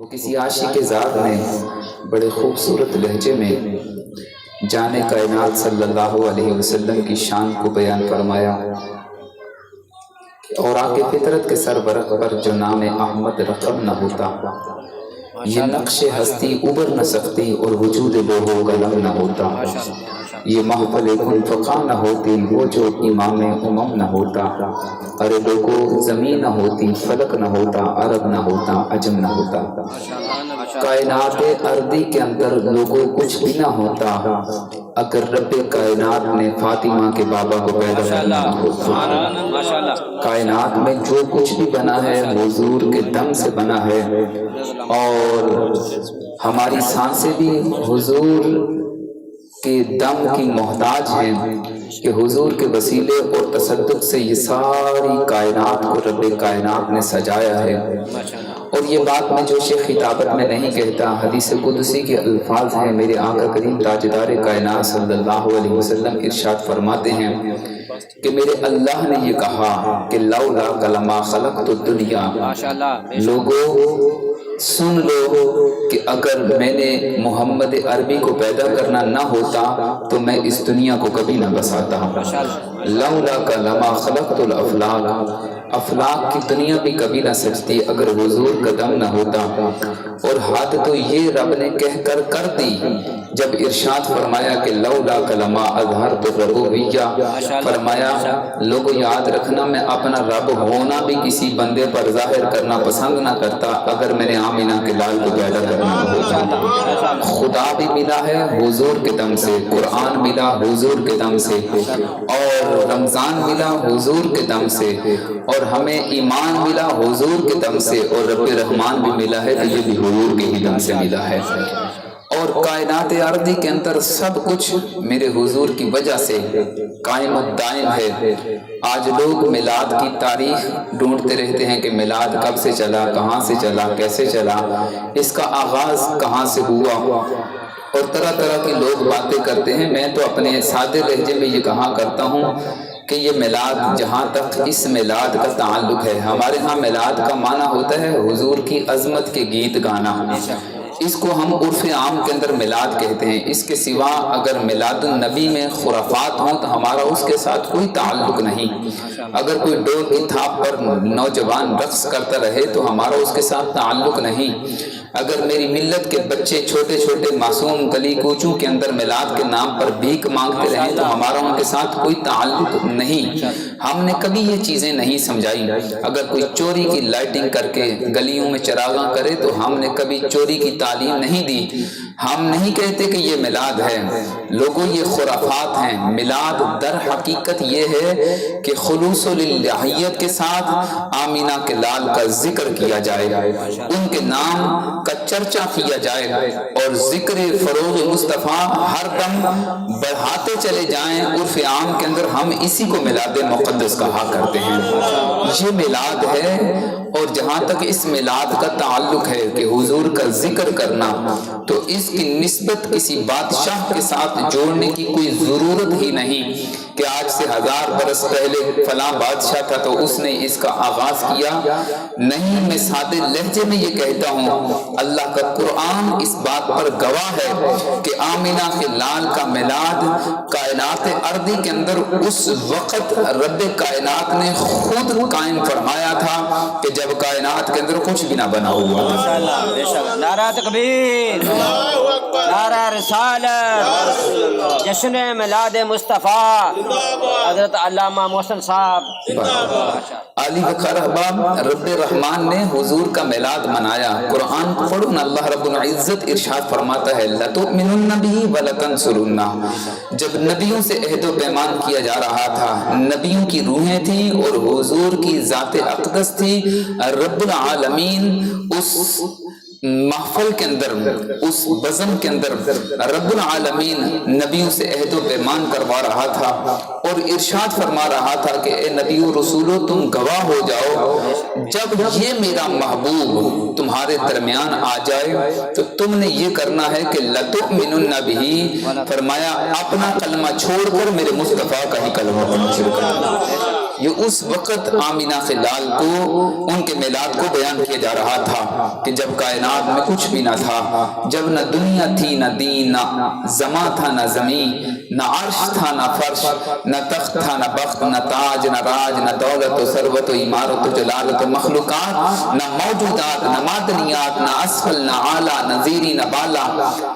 وہ کسی عاشق ذات نے بڑے خوبصورت لہجے میں جان کائنات صلی اللہ علیہ وسلم کی شان کو بیان فرمایا اور آگے فطرت کے سربرق پر جو نام احمد رقم نہ ہوتا، یہ نقش ہستی ابر نہ سکتی اور وجود لوہو قلم نہ ہوتا، یہ محفل کن فقا نہ ہوتی وہ جو امام امم نہ ہوتا، ارے لوگو زمین نہ ہوتی فلک نہ ہوتا، عرب نہ ہوتا عجم نہ ہوتا، کائنات ارضی کے اندر لوگوں کچھ بھی نہ ہوتا اگر رب کائنات نے فاطمہ کے بابا کو پیدا کرنا نہ ہوتا۔ کائنات میں جو کچھ بھی بنا ہے حضور کے دم سے بنا ہے، اور ہماری سانسیں بھی حضور کے دم کی محتاج ہیں کہ حضور کے وسیلے اور تصدق سے یہ ساری کائنات کو رب کائنات نے سجایا ہے۔ اور یہ بات میں جوش خطابت میں نہیں کہتا، حدیث قدسی کے الفاظ ہیں، میرے آقا کریم تاجدار کائنات صلی اللہ علیہ وسلم ارشاد فرماتے ہیں کہ میرے اللہ نے یہ کہا کہ لولا کلمہ خلقت الدنیا، لوگوں سن لو کہ اگر میں نے محمد عربی کو پیدا کرنا نہ ہوتا تو میں اس دنیا کو کبھی نہ بساتا۔ لولا کلمہ خلقت الافلاق، افلاق کی دنیا بھی کبھی نہ سجتی اگر حضور کا دم نہ ہوتا۔ اور حد تو یہ رب نے کہہ کر دی جب ارشاد فرمایا کہ لولا کلمہ اظہرت الربوبیہ، فرمایا لوگوں یاد رکھنا میں اپنا رب ہونا بھی کسی بندے پر ظاہر کرنا پسند نہ کرتا اگر میں نے آمینہ کے لال کو پیدا کرنا ہوتا۔ خدا بھی ملا ہے حضور کے دم سے، قرآن ملا حضور کے دم سے، اور رمضان ملا حضور کے دم سے، اور ہمیں ایمان ملا حضور کے دم سے، اور رب رحمان بھی ملا ہے تو یہ بھی حضور کے ہی دم سے ملا ہے۔ اور کائنات ارضی کے اندر سب کچھ میرے حضور کی وجہ سے قائم و دائم ہے۔ آج لوگ میلاد کی تاریخ ڈھونڈتے رہتے ہیں کہ میلاد کب سے چلا، کہاں سے چلا، کیسے چلا، اس کا آغاز کہاں سے ہوا، اور طرح طرح کے لوگ باتیں کرتے ہیں۔ میں تو اپنے سادے لہجے میں یہ کہا کرتا ہوں کہ یہ میلاد، جہاں تک اس میلاد کا تعلق ہے، ہمارے ہاں میلاد کا معنی ہوتا ہے حضور کی عظمت کے گیت گانا، اس کو ہم عرف عام کے اندر میلاد کہتے ہیں۔ اس کے سوا اگر میلاد النبی میں خرافات ہوں تو ہمارا اس کے ساتھ کوئی تعلق نہیں۔ اگر کوئی ڈول کی تھاپ پر نوجوان رقص کرتا رہے تو ہمارا اس کے ساتھ تعلق نہیں۔ اگر میری ملت کے بچے چھوٹے چھوٹے معصوم گلی کوچوں کے اندر میلاد کے نام پر بھیک مانگتے رہیں تو ہمارا ان کے ساتھ کوئی تعلق نہیں۔ ہم نے کبھی یہ چیزیں نہیں سمجھائی۔ اگر کوئی چوری کی لائٹنگ کر کے گلیوں میں چراغاں کرے تو ہم نے کبھی چوری کی تعلیم نہیں دی۔ ہم نہیں کہتے کہ یہ میلاد ہے، لوگوں یہ خرافات ہیں۔ میلاد در حقیقت یہ ہے کہ خلوص للہیت کے ساتھ آمینہ کے لال کا ذکر کیا جائے، ان کے نام کا چرچا کیا جائے، اور ذکر فروغ مصطفیٰ ہر دم بڑھاتے چلے جائیں۔ عرف عام کے اندر ہم اسی کو میلاد مقدس کہا کرتے ہیں۔ یہ میلاد ہے، اور جہاں تک اس میلاد کا تعلق ہے کہ حضور کا ذکر کرنا، تو اس کی نسبت کسی بادشاہ کے ساتھ جوڑنے کی کوئی ضرورت ہی نہیں کہ آج سے 1000 برس پہلے فلاں بادشاہ تھا تو اس نے اس کا آغاز کیا۔ نہیں، میں سادے لہجے میں یہ کہتا ہوں، اللہ کا قرآن اس بات پر گواہ ہے کہ آمینہ کے لال کا میلاد کائنات ارضی کے اندر اس وقت رب کائنات نے خود قائم فرمایا تھا کہ جب کائنات کے اندر کچھ بھی نہ بنا ہوا۔ نعرہ تکبیر، نعرہ رسالت، جشن میلاد مصطفیٰ، حضرت علامہ محسن صاحب۔ علی وقار احباب، رب رحمان نے حضور کا میلاد منایا۔ قرآن پڑھو نا، اللہ رب العزت ارشاد فرماتا ہے لَتُؤْمِنُنَّ بِهِ وَلَتَنْصُرُنَّهُ۔ جب نبیوں سے عہد و پیمان کیا جا رہا تھا، نبیوں کی روحیں تھیں اور حضور کی ذات اقدس تھی، رب العالمین اس محفل کے اندر، اس بزم کے اندر رب العالمین نبیوں سے عہد و پیمان کروا رہا تھا اور ارشاد فرما رہا تھا کہ اے نبی و رسولو، تم گواہ ہو جاؤ جب یہ میرا محبوب تمہارے درمیان آ جائے تو تم نے یہ کرنا ہے کہ لَتُؤْمِنُنَّ بِهِ، فرمایا اپنا کلمہ چھوڑ کر میرے مصطفیٰ کا ہی کلمہ پڑھنا شروع کرنا۔ یہ اس وقت آمینہ کے لال کو ان کے میلاد کو بیان کیا جا رہا تھا کہ جب کائنات میں کچھ بھی نہ تھا، جب نہ دنیا تھی نہ دین، نہ زماں تھا نہ زمین، نہ عرش تھا نہ فرش، نہ تخت تھا نہ بخت، نہ تاج نہ راج، نہ دولت و ثروت و عمارت و جلالت و مخلوقات، نہ موجودات نہ معدنیات، نہ اسفل نہ اعلیٰ، نہ زیری نہ بالا،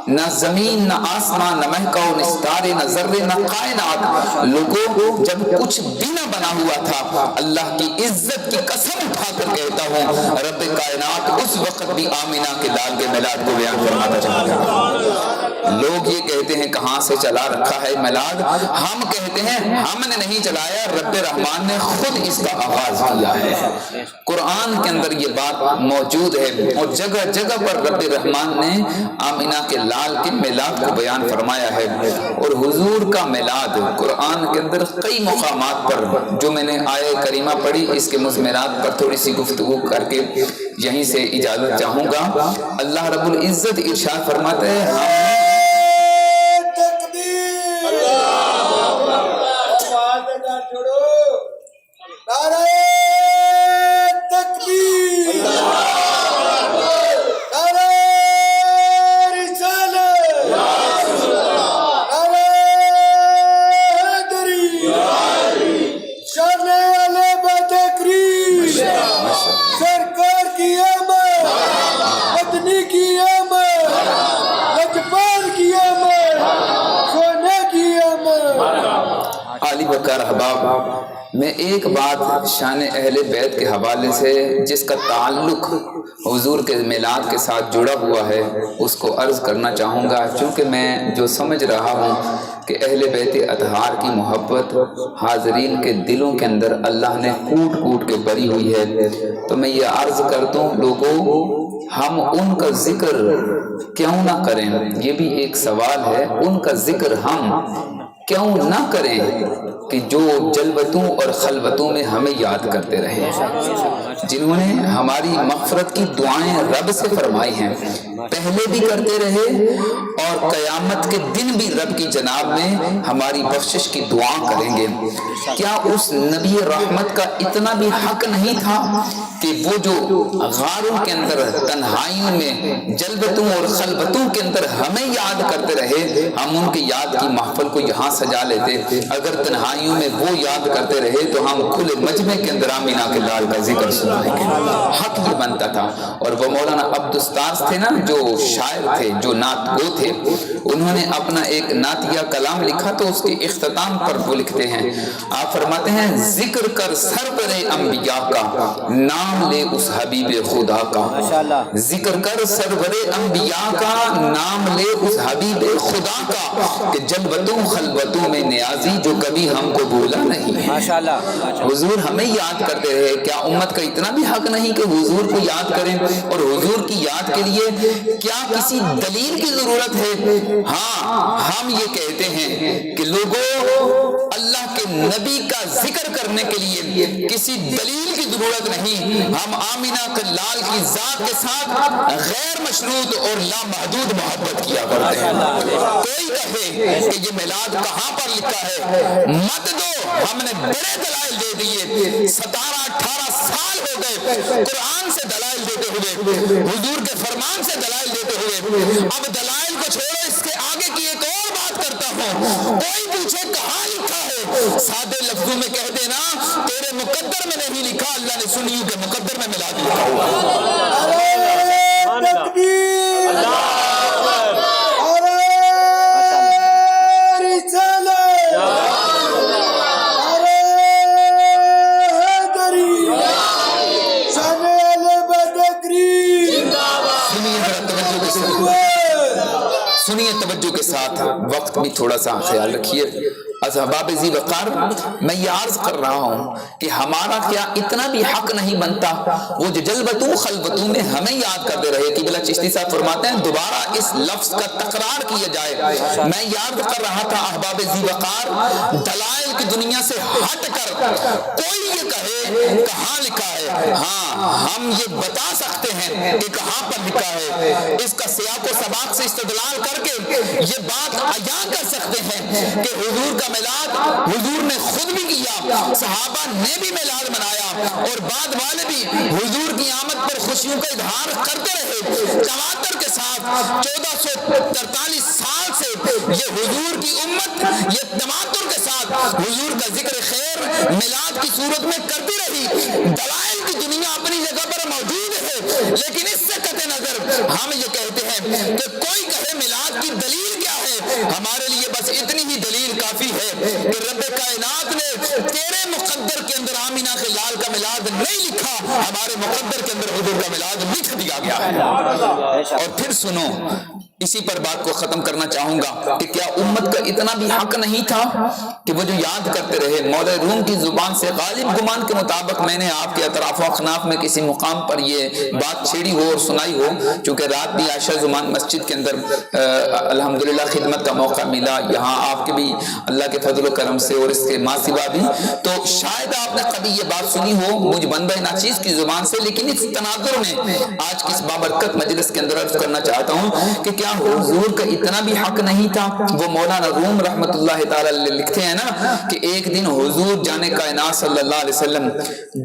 نہ زمین نہ آسمان، نہ مہکو نہ ستارے، نہ ذرے نہ کائنات۔ لوگوں جب کچھ بھی نہ بنا ہوا تھا، اللہ کی عزت کی قسم اٹھا کر کہتا ہوں رب کائنات اس وقت بھی آمینہ کے لال کے میلاد کو بیان فرماتا چلا گیا۔ لوگ یہ کہتے ہیں کہاں سے چلا رکھا ہے میلاد، ہم کہتے ہیں ہم نے نہیں چلایا، رب رحمان نے خود اس کا آغاز کیا ہے۔ قرآن کے اندر یہ بات موجود ہے اور جگہ جگہ پر رب رحمان نے آمینہ کے لال کے میلاد کو بیان فرمایا ہے۔ اور حضور کا میلاد قرآن کے اندر کئی مقامات پر جو میں نے آیہ کریمہ پڑھی، اس کے مضمرات پر تھوڑی سی گفتگو کر کے یہیں سے اجازت چاہوں گا۔ اللہ رب العزت ارشاد فرماتے ہیں علی بکر احباب، میں ایک بات شان اہل بیت کے حوالے سے جس کا تعلق حضور کے میلاد کے ساتھ جڑا ہوا ہے اس کو عرض کرنا چاہوں گا، چونکہ میں جو سمجھ رہا ہوں کہ اہل بیت اطہار کی محبت حاضرین کے دلوں کے اندر اللہ نے کوٹ کوٹ کے بری ہوئی ہے، تو میں یہ عرض کرتا ہوں لوگوں ہم ان کا ذکر کیوں نہ کریں؟ یہ بھی ایک سوال ہے، ان کا ذکر ہم کیوں نہ کریں کہ جو جلوتوں اور خلوتوں میں ہمیں یاد کرتے رہے، جنہوں نے ہماری مغفرت کی دعائیں رب سے فرمائی ہیں، پہلے بھی کرتے رہے اور قیامت کے دن بھی رب کی جناب میں ہماری بخشش کی دعا کریں گے۔ کیا اس نبی رحمت کا اتنا بھی حق نہیں تھا کہ وہ جو غاروں کے اندر تنہائیوں میں جلوتوں اور خلوتوں کے اندر ہمیں یاد کرتے رہے، ہم ان کی یاد کی محفل کو یہاں سجا لیتے، اگر تنہائیوں میں وہ یاد کرتے رہے تو ہم کھلے مجمع کے اندر آمینہ کے لال کا ذکر سنائیں گے۔ حق یہ بنتا تھا۔ اور وہ مولانا عبدالستار تھے نا، جو شاعر تھے، جو نعت گو تھے، انہوں نے اپنا ایک نعتیہ کلام لکھا تو اس کے اختتام پر وہ لکھتے ہیں، آپ فرماتے ہیں ذکر کر سرور انبیاء کا، نام لے اس حبیب خدا کا، ذکر کر سرور انبیاء کا، نام لے اس حبیب خدا کا، کہ جلوتوں خلوتوں میں نیازی جو کبھی ہم کو بھولا نہیں ہے۔ حضور ہمیں یاد کرتے رہے، کیا امت کا اتنا بھی حق نہیں کہ حضور کو یاد کریں؟ اور حضور کی یاد کے لیے کیا کسی دلیل کی ضرورت ہے؟ ہاں، ہم یہ کہتے ہیں کہ لوگوں اللہ کے نبی کا ذکر کرنے کے لیے کسی دلیل کی ضرورت نہیں، ہم آمینہ کے لال کی ذات کے ساتھ غیر مشروط اور لامحدود محبت کیا کرتے ہیں۔ کوئی کہے کہ یہ میلاد کہاں پر لکھا ہے، مت دو، ہم نے بڑے دلائل دے دیے، 17-18 سال ہو گئے قرآن سے دلائل دیتے ہوئے، حضور کے فرمان سے دلائل دیتے ہوئے، اب دلائل کو چھوڑو، اس کے آگے کی ایک اور بات کرتا ہوں۔ کوئی پوچھے کہاں لکھا ہے، سادے لفظوں میں کہہ دینا تیرے مقدر میں نہیں لکھا، اللہ نے سنیوں کے مقدر میں میلاد لکھا ہوا۔ سنیے توجہ کے ساتھ، وقت بھی تھوڑا سا خیال رکھیے۔ اصحاب ذی وقار، میں یہ عرض کر رہا ہوں کہ ہمارا کیا اتنا بھی حق نہیں بنتا وہ جو جلوتوں خلوتوں میں ہمیں یاد کرتے رہے؟ کہ بلا چشتی صاحب فرماتے ہیں دوبارہ اس لفظ کا تکرار کیا جائے۔ میں یاد کر رہا تھا احباب ذی وقار، دلائل کی دنیا سے ہٹ کر کوئی یہ کہے کہاں لکھا ہے، ہاں ہم یہ بتا سکتے ہیں کہ کہاں پر لکھا ہے، اس کا سیاق و سباق سے استدلال کر کے یہ بات عیاں کر سکتے ہیں کہ حضور کا میلاد حضور نے خود بھی کیا، صحابہ نے بھی میلاد منایا، اور بعد والے بھی حضور کی آمد پر خوشیوں کا اظہار کرتے رہے۔ تواتر کے ساتھ 1443 سال سے یہ حضور کی امت یہ تواتر کے ساتھ حضور کا ذکر خیر میلاد کی صورت میں کرتی رہی۔ دلائل کی دنیا اپنی جگہ پر موجود ہے، لیکن اس سے قطع نظر ہم یہ کہتے ہیں کہ کوئی کہے میلاد کی دلیل کیا ہے، ہمارے لیے بس اتنی ہی دلیل کافی ہے کہ رب کائنات نے تیرے مقدر کے اندر آمینہ کے لال کا میلاد نہیں لکھا، ہمارے مقدر کے اندر حضور کا میلاد لکھ دیا گیا ہے۔ اور پھر سنو، اسی پر بات کو ختم کرنا چاہوں گا کہ کیا امت کا اتنا بھی حق نہیں تھا کہ وہ جو یاد کرتے رہے؟ مولا روم کی زبان سے غالب گمان کے مطابق میں نے آپ کے اطراف و اخناف میں کسی مقام پر یہ بات چھیڑی ہو اور سنائی ہو، چونکہ رات بھی عائشہ زمان مسجد کے اندر الحمدللہ خدمت کا موقع ملا، یہاں آپ کے بھی اللہ کے فضل و کرم سے اور اس کے ماں سوا بھی، تو شاید آپ نے کبھی یہ بات سنی ہو مجھ بندہ ناچیز کی زبان سے، لیکن اس تناظر میں آج کی اس بابرکت مجلس کے اندر عرض کرنا چاہتا ہوں کہ کیا حضور کا اتنا بھی حق نہیں تھا؟ وہ مولانا روم رحمت اللہ تعالی لکھتے ہیں نا کہ ایک دن حضور جان کائنات صلی اللہ علیہ وسلم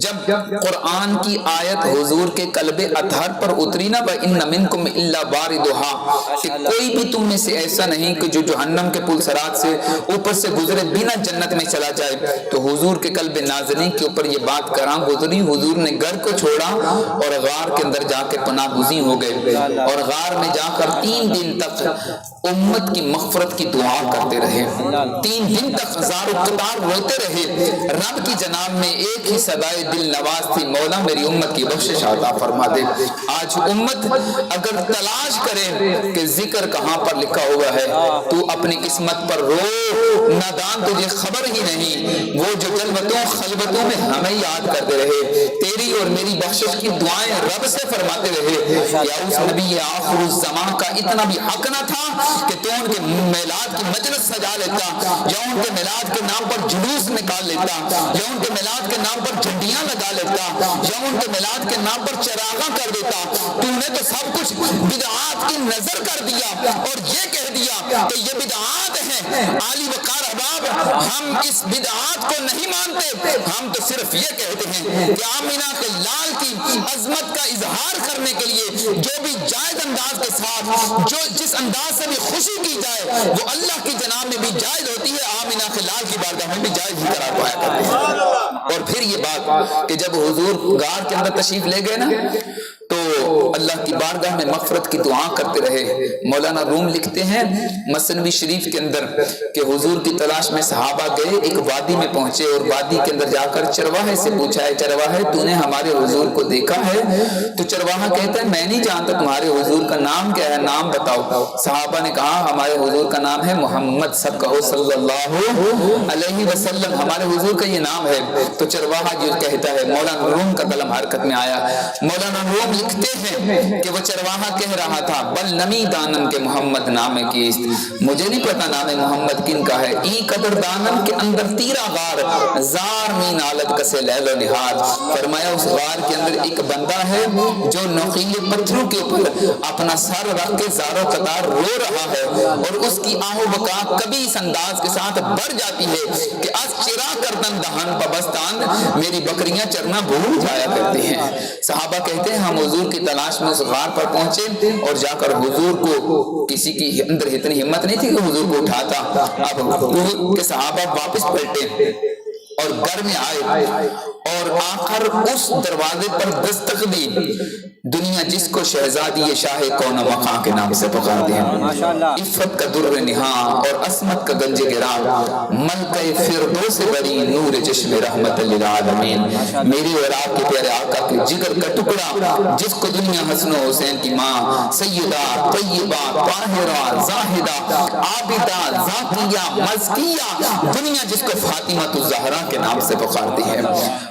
جب قرآن کی آیت حضور کے قلب اطہر پر اتری نا وَإِنَّ مِنْكُمْ إِلَّا وَارِدُهَا، کہ کوئی بھی تم میں سے ایسا نہیں کہ جو جہنم کے پل صراط سے اوپر سے گزرے بنا جنت میں چلا جائے، تو حضور کے قلب نازنین کے اوپر یہ بات کراں گزری، حضور نے گھر کو چھوڑا اور غار کے اندر جا کے پناہ گزین ہو گئے، اور غار میں جا کر 3 دن تک امت کی مغفرت کی دعا کرتے رہے، 3 دن تک ہزار قطار روتے رہے۔ رب کی جناب میں ایک ہی صدائے دل نواز تھی، مولا میری امت کی بخشش عطا فرما دے۔ آج امت اگر تلاش کرے کہ ذکر کہاں پر لکھا ہوا ہے، تو اپنی قسمت پر رو، نادان تجھے خبر ہی نہیں، وہ جو جلوتوں خلوتوں میں ہمیں یاد کرتے رہے، تیری اور میری بخشش کی دعائیں رب سے فرماتے رہے۔ یا اس نبی آخر الزمان کا اتنا بھی حق نہ تھا کہ تو ان کے میلاد کی مجلس سجا لیتا، یا ان کے میلاد کے نام پر جلوس نکال لیتا، یا ان کے میلاد کے نام پر جھنڈیاں لگا لیتا، یا ان کے میلاد کے نام پر چراغاں کر دیتا؟ تو نے تو سب کچھ بدعات کی نظر کر دیا اور یہ کہہ دیا کہ یہ بدعات ہیں۔ عالی وقار احباب، ہم اس بدعات کو نہیں مانتے، ہم تو صرف یہ کہتے ہیں کہ آمینہ کے لال کی عظمت کا اظہار کرنے کے لیے جو بھی جائز انداز کے ساتھ جو جس انداز سے بھی خوشی کی جائے وہ اللہ کی جناب میں بھی جائز ہوتی ہے، آمینہ کے لال کی بارگاہ میں بھی جائز ہی قرار پایا کرتے ہیں۔ اور پھر یہ بات کہ جب حضور غار کے اندر تشریف لے گئے نا، تو اللہ کی بارگاہ میں مغفرت کی دعا کرتے رہے۔ مولانا روم لکھتے ہیں مثنوی شریف کے اندر کہ حضور کی تلاش میں صحابہ گئے، ایک وادی میں پہنچے اور وادی کے اندر جا کر چرواہے سے پوچھا ہے، چرواہے تو نے ہمارے حضور کو دیکھا ہے؟ تو چرواہا کہتا ہے میں نہیں جانتا تمہارے حضور کا نام کیا ہے، نام بتاؤ۔ صحابہ نے کہا ہمارے حضور کا نام ہے محمد، سب کہو صلی اللہ علیہ وسلم، ہمارے حضور کا یہ نام ہے۔ تو چرواہا جو کہتا ہے، مولانا روم کا قلم حرکت میں آیا۔ مولانا روم لکھتے ہیں کہ وہ چرواہا کہہ رہا تھا بل نمی دانم کے محمد نام کیست، مجھے نہیں پتا نام محمد کن کا ہے، ای قدر دانم کے اندر تیرا غار زار می نالت کسے لیل و نہار۔ فرمایا اس غار کے اندر ایک بندہ ہے جو نوکیلے پتھروں کے اوپر اپنا سر رکھ کے زار و قطار رو رہا ہے، اور اس کی آہ و بکا کبھی اس انداز کے ساتھ بڑھ جاتی ہے کہ از چرا کردن دہن پبستان، میری بکریاں چرنا بھول جایا کرتی ہیں۔ صحابہ کہتے ہیں ہم حضور کی تلاش میں اس غار پر پہنچے اور جا کر حضور کو، کسی کی اندر اتنی ہمت نہیں تھی کہ حضور کو اٹھاتا، اب حضور کے صحابہ واپس پلٹے اور گھر میں آئے اور آخر اس دروازے پر دستک دی، دنیا جس کو شہزادی شاہ کون مقام کے نام سے پکارتے ہیں، عفت کا در نہاں اور عصمت کا گنج گرا، ملکہ فردوس بری نور چشم رحمت للعالمین، میری اور آپ کے پیارے آقا کے جگر کا ٹکڑا جس کو دنیا حسن و حسین کی ماں سیدہ طیبہ طاہرہ زاہدہ عابدہ ذاکیہ مزکیہ، دنیا جس کو فاطمہ الزہرا کے نام سے پکارتی ہے۔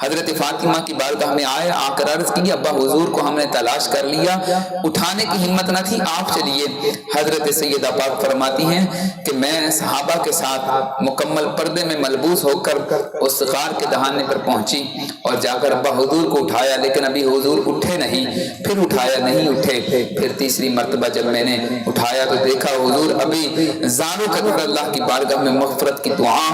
حضرت فاطمہ کی بارگاہ میں آئے، آ کر عرض کی ابا حضور کو ہم نے تلاش کر لیا، اٹھانے کی ہمت نہ تھی، آپ چلیے۔ حضرت سیدہ پاک فرماتی ہیں کہ میں صحابہ کے ساتھ مکمل پردے میں ملبوس ہو کر اس غار کے دہانے پر پہنچی اور جا کر ابا حضور کو اٹھایا، لیکن ابھی حضور اٹھے نہیں، پھر اٹھایا نہیں اٹھے، پھر تیسری مرتبہ جب میں نے اٹھایا تو دیکھا حضور ابھی زانوں کے اوپر اللہ کی بارگاہ میں مغفرت کی دعا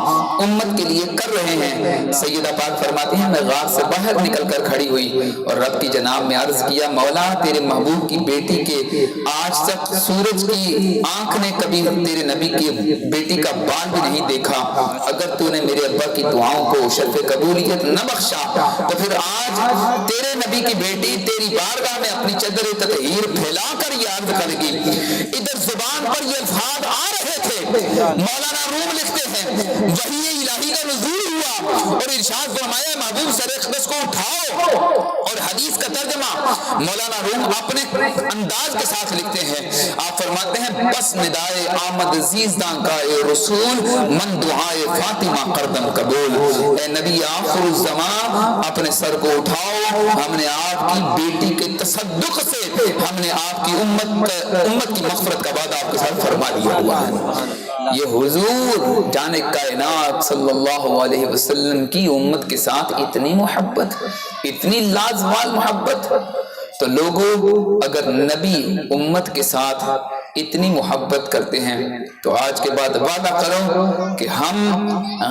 امت کے لیے کر رہے ہیں۔ سیدہ پاک فرماتی ہیں میں غار سے باہر نکل کر کھڑی ہوئی اور رب کی جناب میں عرض کیا مولا تیرے محبوب کی بیٹی کے آج تک سورج کی آنکھ نے کبھی تیرے نبی کی بیٹی کا بال بھی نہیں دیکھا، اگر تو نے میرے ابا کی دعاؤں کو شرف قبولیت نہ بخشا تو پھر آج تیرے نبی کی بیٹی تیری بارگاہ میں اپنی چادر تطہیر پھیلا کر یہ عرض کرے گی۔ ادھر زبان پر یہ الفاظ آ رہے تھے، مولانا روم لکھتے ہیں وحی الہی کا نزول ہوا اور ارشاد فرمایا محبوب سر اقدس کو اٹھاؤ، اور حدیث کا ترجمہ مولانا روم اپنے انداز کے ساتھ لکھتے ہیں، آپ فرماتے ہیں بس ندائے آمد زیزدان کا اے رسول من دعائے فاطمہ قردم قبول، اے نبی آخر الزمان اپنے سر کو اٹھاؤ، ہم نے آپ کی بیٹی کے تصدق سے ہم نے آپ کی امت کی مغفرت کا وعدہ آپ کے ساتھ فرما دیا ہوا ہے۔ یہ حضور جان کائنات صلی اللہ علیہ وسلم کی امت کے ساتھ اتنی محبت، اتنی لازوال محبت، تو لوگوں اگر نبی امت کے ساتھ اتنی محبت کرتے ہیں تو آج کے بعد وعدہ کرو کہ ہم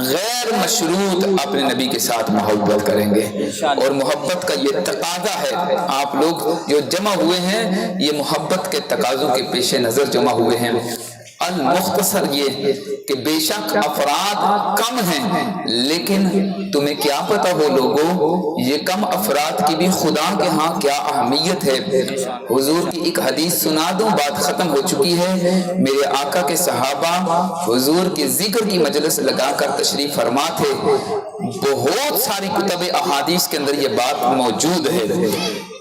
غیر مشروط اپنے نبی کے ساتھ محبت کریں گے، اور محبت کا یہ تقاضا ہے، آپ لوگ جو جمع ہوئے ہیں یہ محبت کے تقاضوں کے پیش نظر جمع ہوئے ہیں۔ المختصر یہ کہ بے شک افراد کم ہیں، لیکن تمہیں کیا پتا ہو لوگوں یہ کم افراد کی بھی خدا کے ہاں کیا اہمیت ہے۔ حضور کی ایک حدیث سنا دوں، بات ختم ہو چکی ہے۔ میرے آقا کے صحابہ حضور کے ذکر کی مجلس لگا کر تشریف فرما تھے، بہت ساری کتب احادیث کے اندر یہ بات موجود ہے،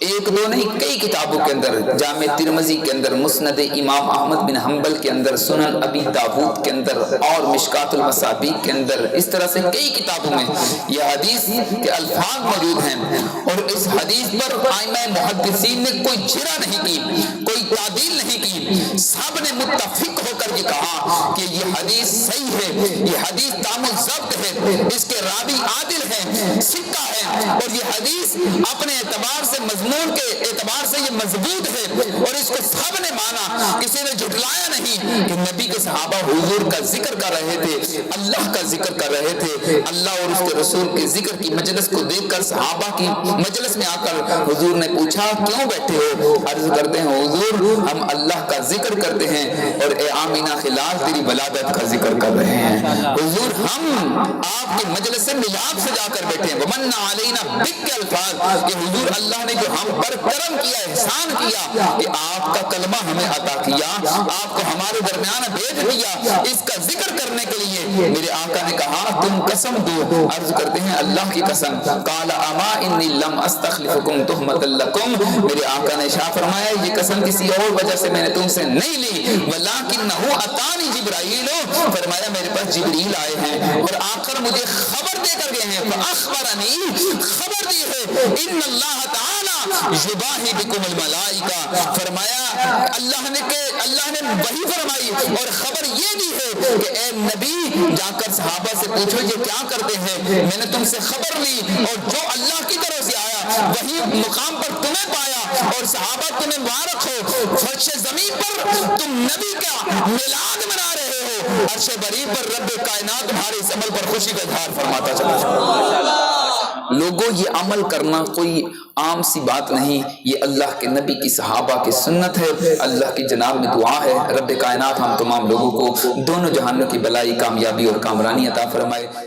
ایک دو نہیں کئی کتابوں کے اندر، جامع ترمذی کے اندر، مسند امام احمد بن حنبل کے اندر، سنن ابی داود کے اندر اور مشکات المصابیح کے اندر، اس طرح سے کئی کتابوں میں یہ حدیث کے الفاظ موجود ہیں، اور اس حدیث پر ائمہ محدثین نے کوئی جرح نہیں کی، کوئی تعدیل نہیں کی، سب نے متفق ہو کر یہ کہا کہ یہ حدیث صحیح ہے، یہ حدیث تام الضبط ہے، اس کے راوی عادل ہیں، سکہ ہے، اور یہ حدیث اپنے اعتبار سے مضمون کے اعتبار سے یہ مضبوط ہے، اور اس کو سب نے مانا، کسی نے جھٹلایا نہیں کہ نبی کے صحابہ حضور کا ذکر کر رہے تھے، اللہ کا ذکر کر رہے تھے، اللہ اور اس کے رسول کے ذکر کی مجلس کو دیکھ کر صحابہ کی مجلس میں آ کر حضور نے پوچھا کیوں بیٹھے ہو؟ عرض کرتے ہیں حضور ہم اللہ کا ذکر کرتے ہیں اور اے آمینہ خلال تیری ولادت کا ذکر کر رہے ہیں، حضور ہم آپ کی مجلس سے ملاد سجا کر بیٹھے ہیں، ومن علینا بک کے الفاظ کہ حضور اللہ نے جو ہم پر کرم کیا، احسان کیا کہ آپ کا کلمہ ہمیں عطا کیا، آپ کو ہمارے درمیان بھیج دیا اس کا ذکر کرنے کے لیے۔ میرے آقا نے کہا تم قسم دو، عرض کرتے ہیں اللہ کی قسم، قال اما انی لم استخلفکم تہمۃ لکم، میرے آقا نے ارشاد فرمایا یہ قسم کسی اور وجہ سے میں نے تم سے نہیں لی، ولکنہ اتانی جبرائیل، فرمایا میرے پاس جبریل آئے ہیں اور آ کر مجھے خبر دے کر گئے ہیں، فاخبرنی، خبر دی ہے، ان اللہ تعالی یباہی بکم الملائکہ، فرمایا اللہ نے وحی فرمائی اور خبر یہ دی ہے کہ اے نبی جا کر صحابہ سے پوچھو یہ کیا کرتے ہیں، میں نے تم سے خبر لی اور جو اللہ کی طرف سے آیا وہی مقام پر تمہیں پایا، اور صحابہ تمہیں مبارک ہو، فرش زمین پر تم نبی کا میلاد منا رہے ہو، عرش بری پر رب کائنات تمہارے اس عمل پر خوشی کا اظہار فرماتا چلا۔ لوگوں یہ عمل کرنا کوئی عام سی بات نہیں، یہ اللہ کے نبی کی صحابہ کی سنت ہے، اللہ کی جناب میں دعا ہے رب کائنات ہم تمام لوگوں کو دونوں جہانوں کی بلائی کامیابی اور کامرانی عطا فرمائے۔